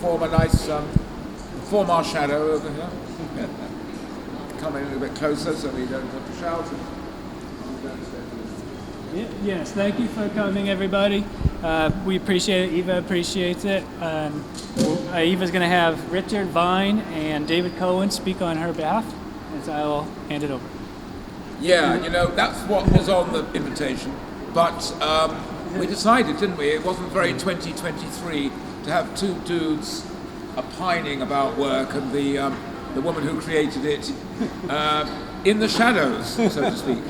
form a nice, form our shadow over here. Come in a little bit closer so we don't have to shout. Yes, thank you for coming, everybody. We appreciate it. Eva appreciates it. Eva's going to have Richard Vine and David Cohen speak on her behalf, and so I will hand it over. Yeah, that's what was on the invitation, but we decided, didn't we? It wasn't very 2023 to have two dudes opining about work and the woman who created it in the shadows, so to speak.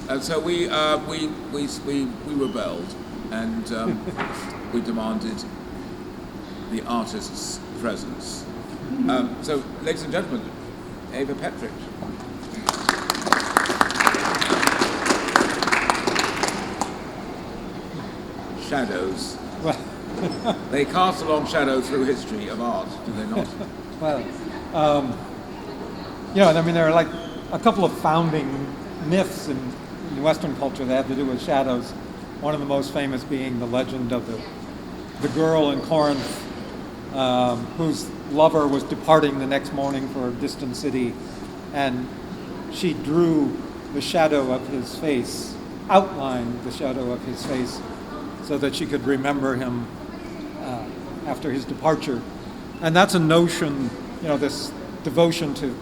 And so we rebelled, and we demanded the artist's presence. So, ladies and gentlemen, Eva Petric. Shadows. They cast a long shadow through history of art, do they not? Well, there are like a couple of founding myths in Western culture that have to do with shadows. One of the most famous being the legend of the girl in Corinth whose lover was departing the next morning for a distant city, and she drew the shadow of his face, outlined the shadow of his face, so that she could remember him after his departure. And that's a notion, this devotion to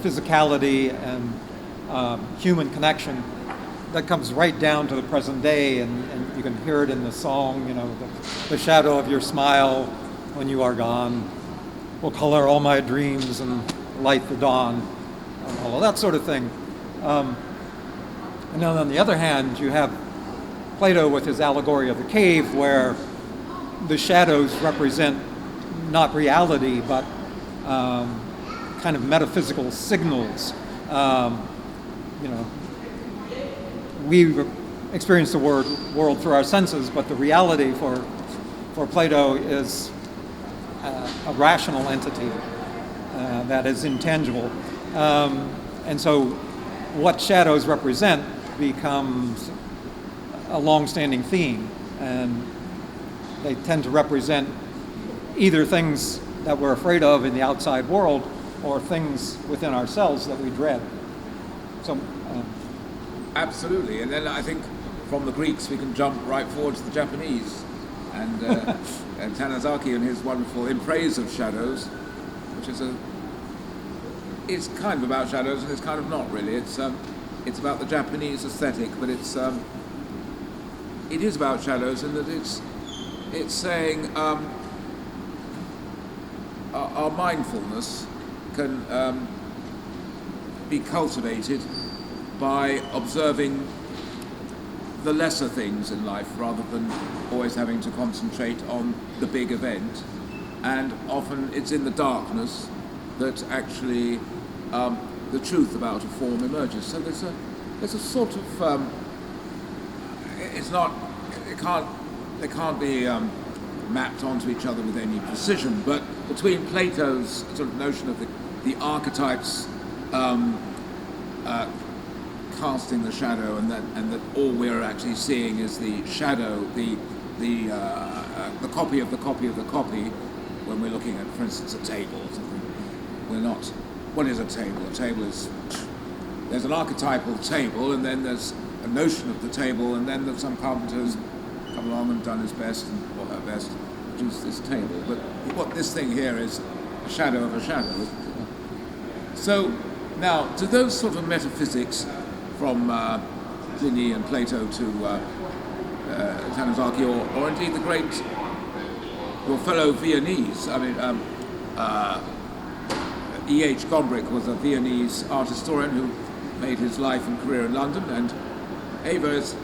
physicality and human connection that comes right down to the present day, and you can hear it in the song, the shadow of your smile when you are gone will color all my dreams and light the dawn, and all of that sort of thing. And then on the other hand, you have Plato with his allegory of the cave, where the shadows represent not reality, but kind of metaphysical signals. We experience the world through our senses, but the reality for Plato is a rational entity that is intangible. And so what shadows represent becomes a long-standing theme, and they tend to represent either things that we're afraid of in the outside world or things within ourselves that we dread. So, absolutely, and then I think from the Greeks we can jump right forward to the Japanese, and Tanizaki and his wonderful In Praise of Shadows, which is it's kind of about shadows and it's kind of not really. It's about the Japanese aesthetic, but it is about shadows in that it's saying our mindfulness can be cultivated by observing the lesser things in life rather than always having to concentrate on the big event. And often it's in the darkness that actually the truth about a form emerges. So there's a sort of they can't be mapped onto each other with any precision, but between Plato's sort of notion of the archetypes casting the shadow, and that all we're actually seeing is the shadow, the copy of the copy of the copy. When we're looking at, for instance, a table or something, we're not. What is a table? A table is there's an archetypal table, and then there's a notion of the table, and then there's some carpenter's come along and done his best or her best to produce this table. But what this thing here is a shadow of a shadow. So now, to those sort of metaphysics from Pliny and Plato to Tanizaki, or indeed the great, your fellow Viennese, E.H. Gombrich was a Viennese art historian who made his life and career in London, and Eva is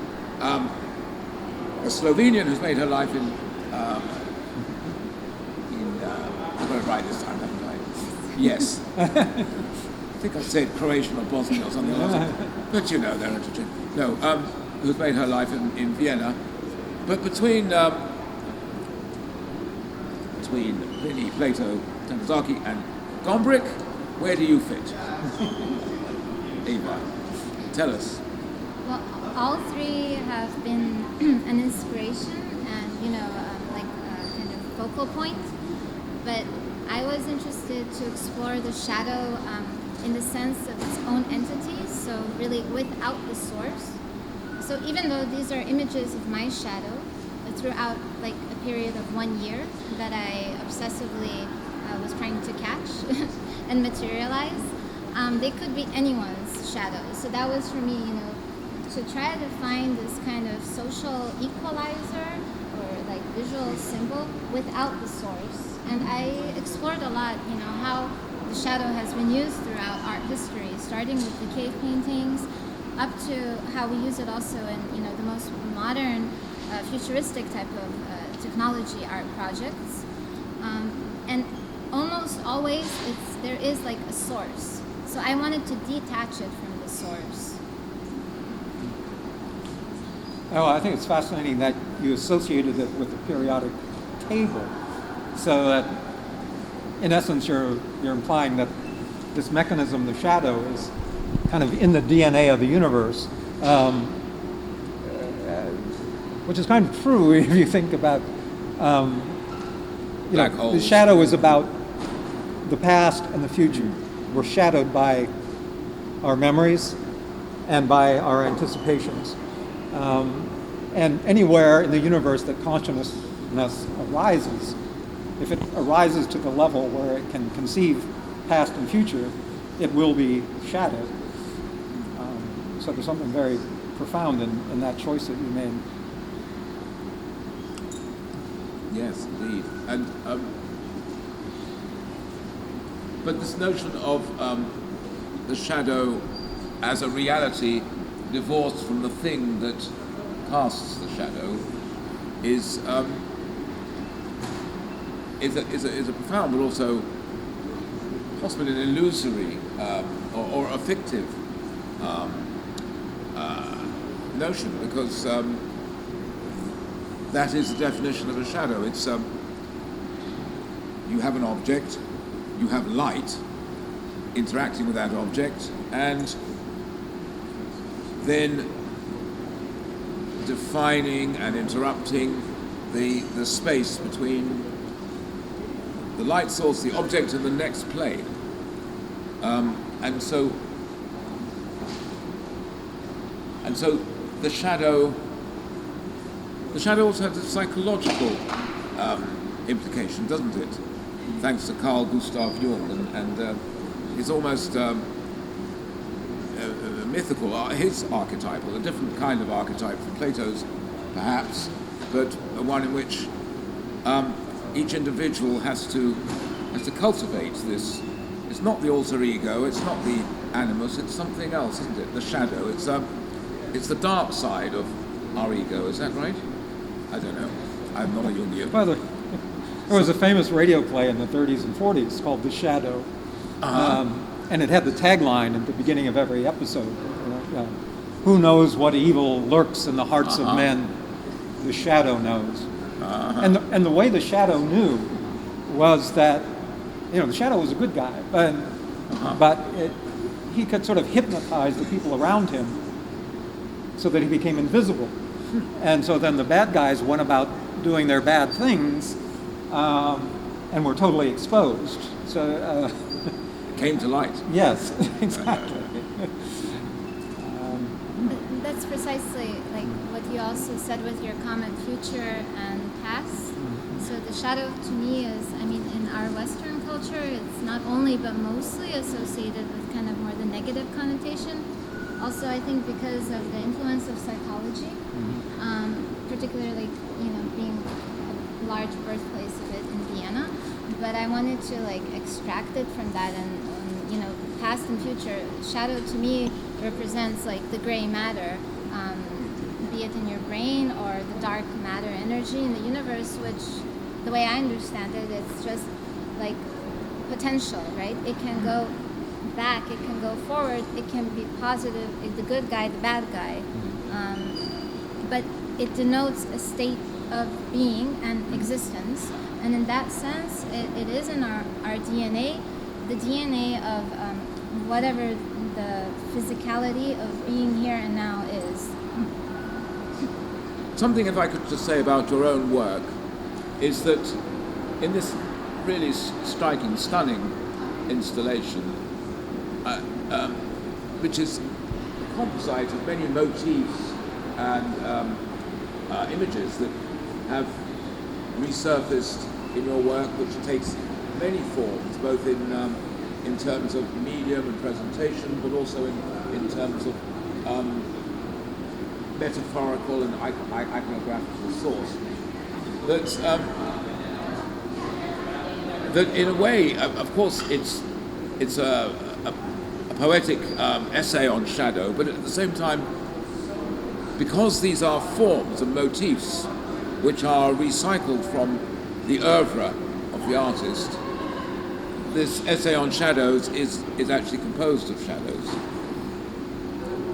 a Slovenian who's made her life in I've got it right this time, haven't I? Yes. I think I said Croatian or Bosnian or something like that. But they're interchangeable. No, who's made her life in Vienna. But between Pliny, Plato, Tanizaki, and Gombrich, where do you fit? Eva, tell us. Well, all three have been an inspiration and, like a kind of focal point. but I was interested to explore the shadow in the sense of its own entity, so really without the source. So even though these are images of my shadow throughout like a period of 1 year that I obsessively was trying to catch and materialize, they could be anyone's shadow. So that was for me, to try to find this kind of social equalizer or like visual symbol without the source. And I explored a lot, how the shadow has been used throughout art history, starting with the cave paintings, up to how we use it also in, the most modern, futuristic type of technology art projects. And almost always there is like a source. So I wanted to detach it from the source. Oh, I think it's fascinating that you associated it with the periodic table, so that in essence you're implying that this mechanism, the shadow, is kind of in the DNA of the universe, which is kind of true if you think about, Black holes. The shadow is about the past and the future. We're shadowed by our memories and by our anticipations. And anywhere in the universe that consciousness arises, if it arises to the level where it can conceive past and future, it will be shadowed. So there's something very profound in that choice that you made. Yes, indeed. And but this notion of the shadow as a reality divorced from the thing that casts the shadow is a profound, but also possibly an illusory or a fictive notion, because that is the definition of a shadow. It's you have an object, you have light interacting with that object, and then defining and interrupting the space between the light source, the object, and the next plane. And so the shadow also has a psychological implication, doesn't it? Thanks to Carl Gustav Jung, and it's almost mythical. His archetypal, a different kind of archetype from Plato's, perhaps, but one in which each individual has to cultivate this. It's not the alter ego, it's not the animus, it's something else, isn't it? The shadow. It's the dark side of our ego. Is that right? I don't know. I'm not a Jungian. Well, there was a famous radio play in the 30s and 40s called The Shadow, and it had the tagline at the beginning of every episode. Who knows what evil lurks in the hearts of men? The shadow knows. And the way the shadow knew was that, the shadow was a good guy, but he could sort of hypnotize the people around him so that he became invisible. And so then the bad guys went about doing their bad things and were totally exposed. So came to light. Yes, exactly. That's precisely like what you also said with your comment, future and past. So the shadow to me is, in our Western culture, it's not only but mostly associated with kind of more the negative connotation. Also, I think because of the influence of psychology, particularly, being a large birthplace of it in Vienna. But I wanted to extract it from that, and past and future. Shadow to me represents the gray matter, be it in your brain or the dark matter energy in the universe, which, the way I understand it, it's just potential, right? It can go back, it can go forward, it can be positive, the good guy, the bad guy, but it denotes a state of being and existence, and in that sense it is in our DNA, the DNA of whatever the physicality of being here and now is. Something, if I could just say about your own work, is that in this really striking, stunning installation, which is a composite of many motifs and images that have resurfaced in your work, which takes many forms, both in terms of medium and presentation, but also in terms of metaphorical and iconographical source. That in a way, of course, it's a poetic essay on shadow, but at the same time, because these are forms and motifs which are recycled from the oeuvre of the artist, this essay on shadows is actually composed of shadows.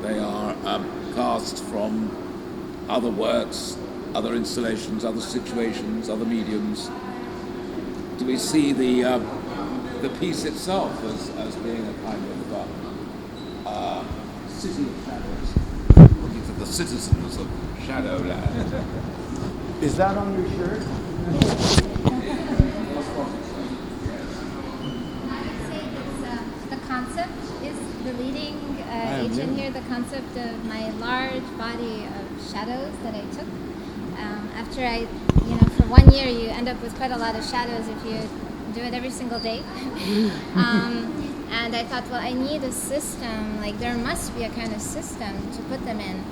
They are cast from other works, other installations, other situations, other mediums. Do we see the piece itself as being a kind of city of shadows, looking for the citizens of Shadowland? Is that on your shirt? I would say it's, the concept is the leading agent here, the concept of my large body of shadows that I took. After for 1 year you end up with quite a lot of shadows if you do it every single day. And I thought, well, I need a system, like there must be a kind of system to put them in.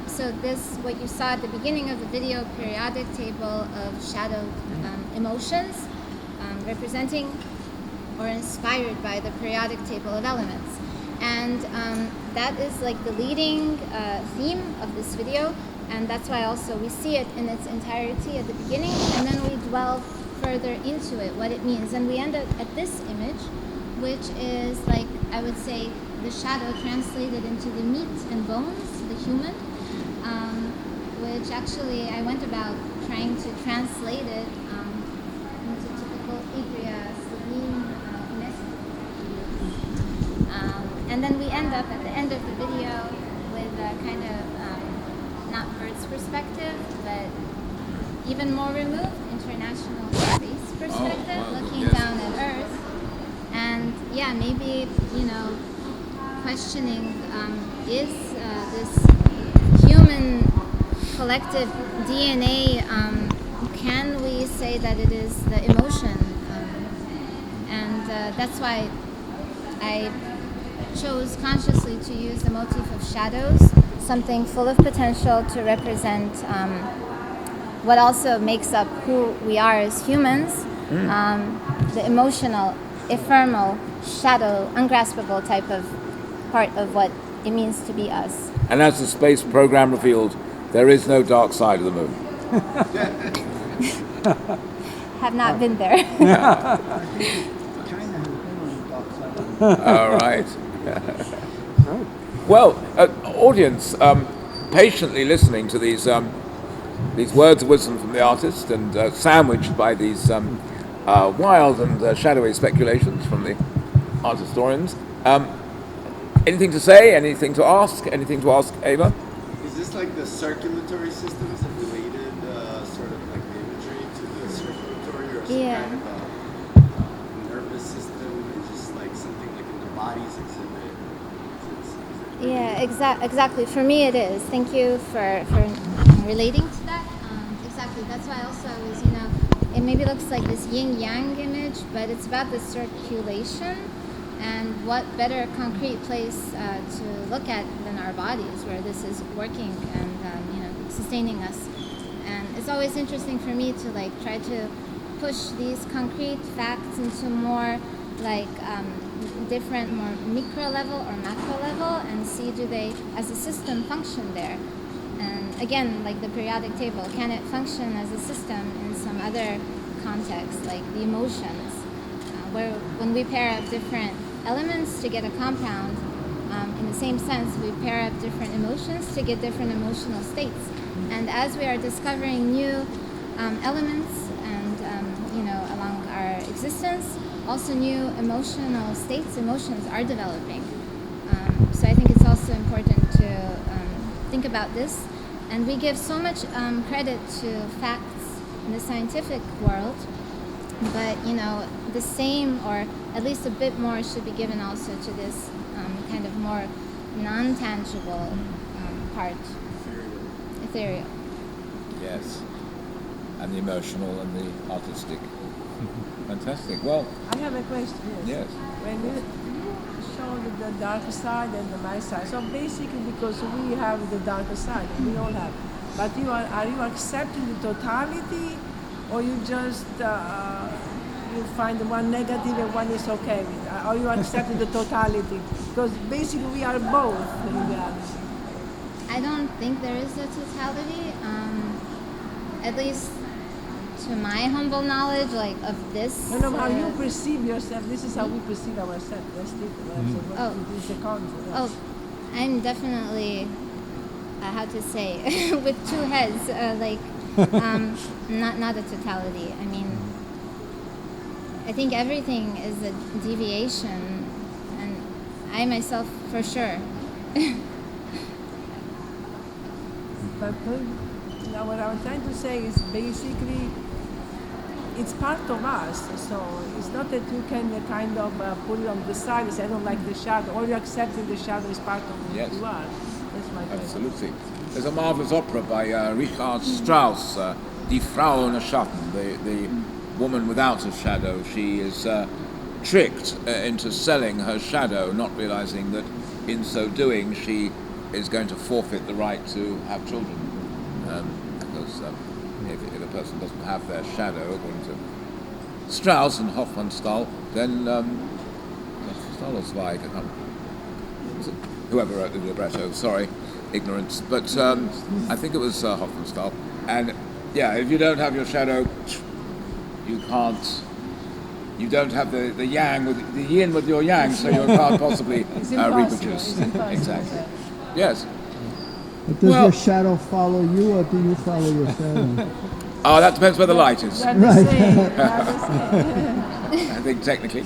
So this, what you saw at the beginning of the video, periodic table of shadow emotions, representing or inspired by the periodic table of elements. And that is like the leading theme of this video, and that's why also we see it in its entirety at the beginning, and then we dwell further into it, what it means. And we end up at this image, which is like, I would say, the shadow translated into the meat and bones, the human, which actually I went about trying to translate it into typical Ibria, Slovene, and then we end up at the end of the video with a kind of, not bird's perspective, but even more removed, international space perspective, looking down at Earth. And yeah, maybe, questioning, is this human collective DNA, can we say that it is the emotion? And that's why I chose consciously to use the motif of shadows, something full of potential to represent what also makes up who we are as humans, the emotional, ephemeral, shadow, ungraspable type of part of what it means to be us. And as the space program revealed, there is no dark side of the moon. Have not been there. China has been on the dark side. All right. Well, audience, patiently listening to these words of wisdom from the artist, and sandwiched by these wild and shadowy speculations from the art historians. Anything to say? Anything to ask? Anything to ask Eva? Is this like the circulatory system? Is it related, sort of like the imagery to the circulatory, or some kind of nervous system? It's just like something like in the body's exhibit. Yeah, exactly. For me, it is. Thank you for relating to that. Exactly. That's why also I was, it maybe looks like this yin-yang image, but it's about the circulation, and what better concrete place to look at than our bodies, where this is working and sustaining us. And it's always interesting for me to try to push these concrete facts into more different, more micro level or macro level, and see, do they as a system function there? And again, like the periodic table, can it function as a system in some other context, like the emotions, where when we pair up different elements to get a compound, in the same sense, we pair up different emotions to get different emotional states. And as we are discovering new elements and along our existence, also new emotional states, emotions are developing. So I think it's also important to think about this. And we give so much credit to facts in the scientific world, But the same, or at least a bit more, should be given also to this kind of more non-tangible part, ethereal. Yes. And the emotional and the artistic. Fantastic. Well, I have a question. yes. When you show the dark side and the light side, so basically because we have the darker side, we all have. But are you accepting the totality, or you just you find one negative and one is okay with? Are you accepting the totality? Because basically we are both in reality. I don't think there is a totality. At least to my humble knowledge, like of this. No, how you perceive yourself. This is how we perceive ourselves. That's different. Oh. It's a concept. Oh, I'm definitely, how to say, with two heads, not a totality. I mean, I think everything is a deviation, and I myself, for sure. But what I'm trying to say is basically it's part of us. So it's not that you can kind of put it on the side and say, I don't like the shadow. Or you accept that the shadow is part of who Yes. you are. That's my question. Absolutely. There's a marvelous opera by Richard Strauss, Die Frau ohne Schatten, the woman without a shadow. She is tricked into selling her shadow, not realizing that in so doing she is going to forfeit the right to have children. Because if a person doesn't have their shadow, according to Strauss and Hofmannsthal, then Hofmannsthal or Zweig, I can't, whoever wrote the libretto, sorry, ignorance, but I think it was Hofmannsthal. And yeah, if you don't have your shadow, you don't have the yang with the yin with your yang, so you can't possibly It's impossible. reproduce. It's impossible. Exactly. Yes. But does Well- your shadow follow you, or do you follow your shadow? Oh, that depends where the light is. They're the Right. same. They're the same. I think technically.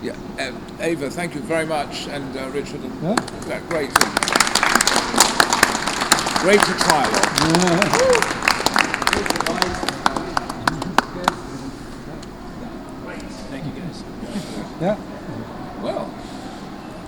Yeah. Eva, thank you very much, and Richard, Yeah. great to try.